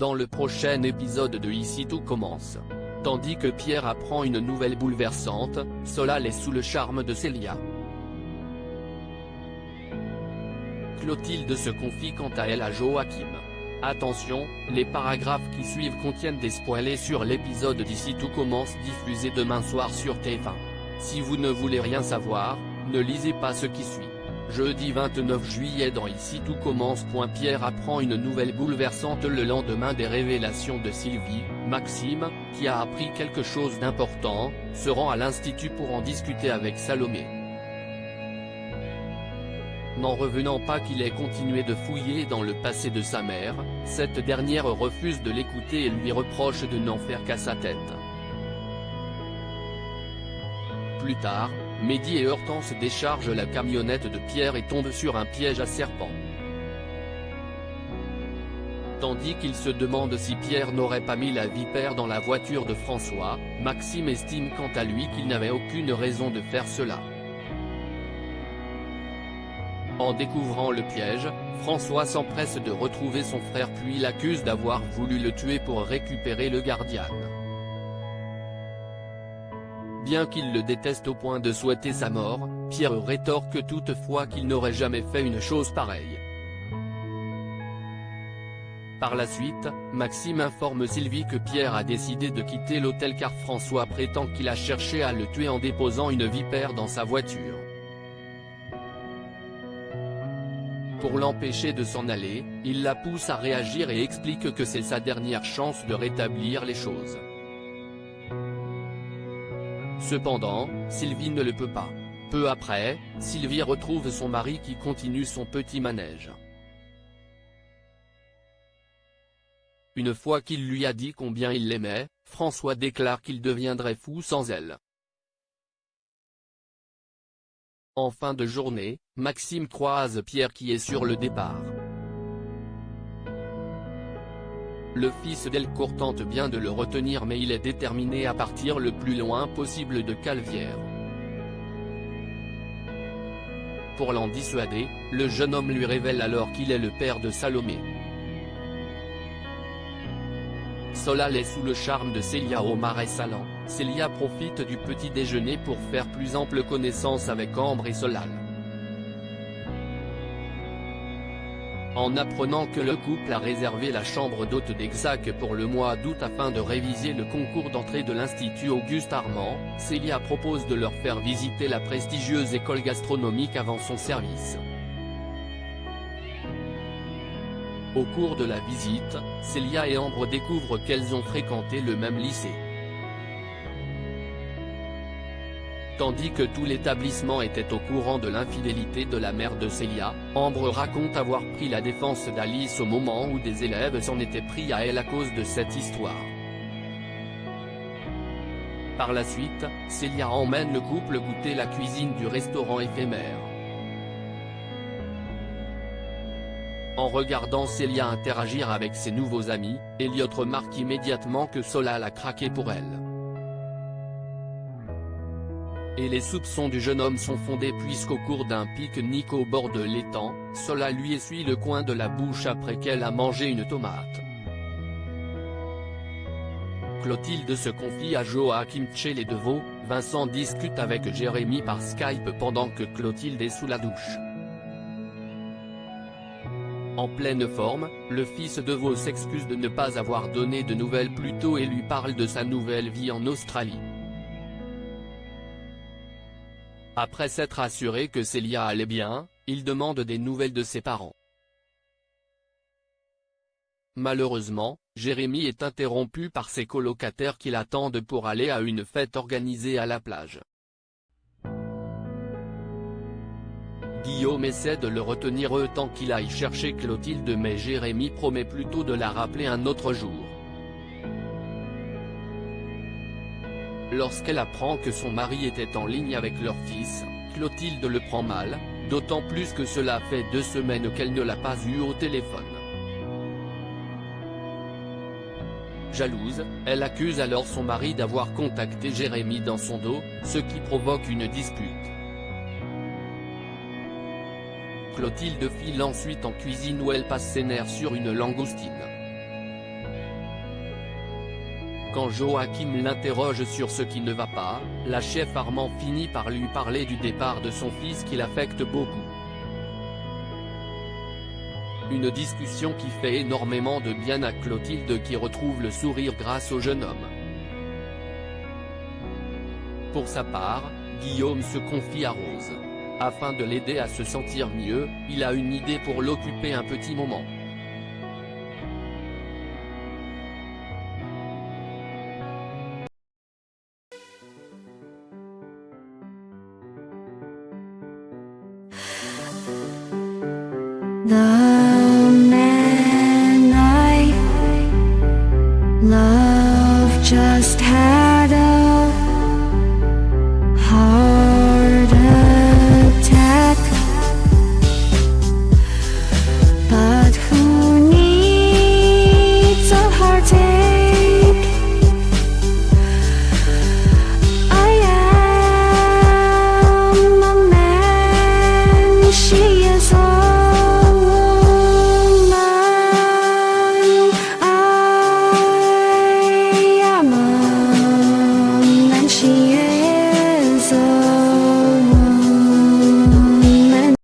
dans le prochain épisode de Ici tout commence. Tandis que Pierre apprend une nouvelle bouleversante, Solal est sous le charme de Célia. Clotilde se confie quant à elle à Joachim. Attention, les paragraphes qui suivent contiennent des spoilers sur l'épisode d'Ici tout commence diffusé demain soir sur TF1. Si vous ne voulez rien savoir, ne lisez pas ce qui suit. Jeudi 29 juillet dans Ici tout commence. Pierre apprend une nouvelle bouleversante le lendemain des révélations de Sylvie. Maxime, qui a appris quelque chose d'important, se rend à l'institut pour en discuter avec Salomé. N'en revenant pas qu'il ait continué de fouiller dans le passé de sa mère, cette dernière refuse de l'écouter et lui reproche de n'en faire qu'à sa tête. Plus tard, Mehdi et Hortense déchargent la camionnette de Pierre et tombent sur un piège à serpent. Tandis qu'il se demande si Pierre n'aurait pas mis la vipère dans la voiture de François, Maxime estime quant à lui qu'il n'avait aucune raison de faire cela. En découvrant le piège, François s'empresse de retrouver son frère puis l'accuse d'avoir voulu le tuer pour récupérer le Guardian. Bien qu'il le déteste au point de souhaiter sa mort, Pierre rétorque toutefois qu'il n'aurait jamais fait une chose pareille. Par la suite, Maxime informe Sylvie que Pierre a décidé de quitter l'hôtel car François prétend qu'il a cherché à le tuer en déposant une vipère dans sa voiture. Pour l'empêcher de s'en aller, il la pousse à réagir et explique que c'est sa dernière chance de rétablir les choses. Cependant, Sylvie ne le peut pas. Peu après, Sylvie retrouve son mari qui continue son petit manège. Une fois qu'il lui a dit combien il l'aimait, François déclare qu'il deviendrait fou sans elle. En fin de journée, Maxime croise Pierre qui est sur le départ. Le fils d'Elcourt tente bien de le retenir mais il est déterminé à partir le plus loin possible de Calvière. Pour l'en dissuader, le jeune homme lui révèle alors qu'il est le père de Salomé. Solal est sous le charme de Célia au Marais Salants. Célia profite du petit déjeuner pour faire plus ample connaissance avec Ambre et Solal. En apprenant que le couple a réservé la chambre d'hôte d'Exac pour le mois d'août afin de réviser le concours d'entrée de l'Institut Auguste Armand, Célia propose de leur faire visiter la prestigieuse école gastronomique avant son service. Au cours de la visite, Célia et Ambre découvrent qu'elles ont fréquenté le même lycée. Tandis que tout l'établissement était au courant de l'infidélité de la mère de Célia, Ambre raconte avoir pris la défense d'Alice au moment où des élèves s'en étaient pris à elle à cause de cette histoire. Par la suite, Célia emmène le couple goûter la cuisine du restaurant éphémère. En regardant Célia interagir avec ses nouveaux amis, Elliot remarque immédiatement que Solal a craqué pour elle. Et les soupçons du jeune homme sont fondés puisqu'au cours d'un pique-nique au bord de l'étang, Solal lui essuie le coin de la bouche après qu'elle a mangé une tomate. Clotilde se confie à Joachim chez les Deveau. Vincent discute avec Jérémy par Skype pendant que Clotilde est sous la douche. En pleine forme, le fils Deveau s'excuse de ne pas avoir donné de nouvelles plus tôt et lui parle de sa nouvelle vie en Australie. Après s'être assuré que Célia allait bien, il demande des nouvelles de ses parents. Malheureusement, Jérémy est interrompu par ses colocataires qui l'attendent pour aller à une fête organisée à la plage. Guillaume essaie de le retenir tant qu'il aille chercher Clotilde mais Jérémy promet plutôt de la rappeler un autre jour. Lorsqu'elle apprend que son mari était en ligne avec leur fils, Clotilde le prend mal, d'autant plus que cela fait 2 semaines qu'elle ne l'a pas eu au téléphone. Jalouse, elle accuse alors son mari d'avoir contacté Jérémy dans son dos, ce qui provoque une dispute. Clotilde file ensuite en cuisine où elle passe ses nerfs sur une langoustine. Quand Joachim l'interroge sur ce qui ne va pas, la chef Armand finit par lui parler du départ de son fils qui l'affecte beaucoup. Une discussion qui fait énormément de bien à Clotilde qui retrouve le sourire grâce au jeune homme. Pour sa part, Guillaume se confie à Rose. Afin de l'aider à se sentir mieux, il a une idée pour l'occuper un petit moment. 나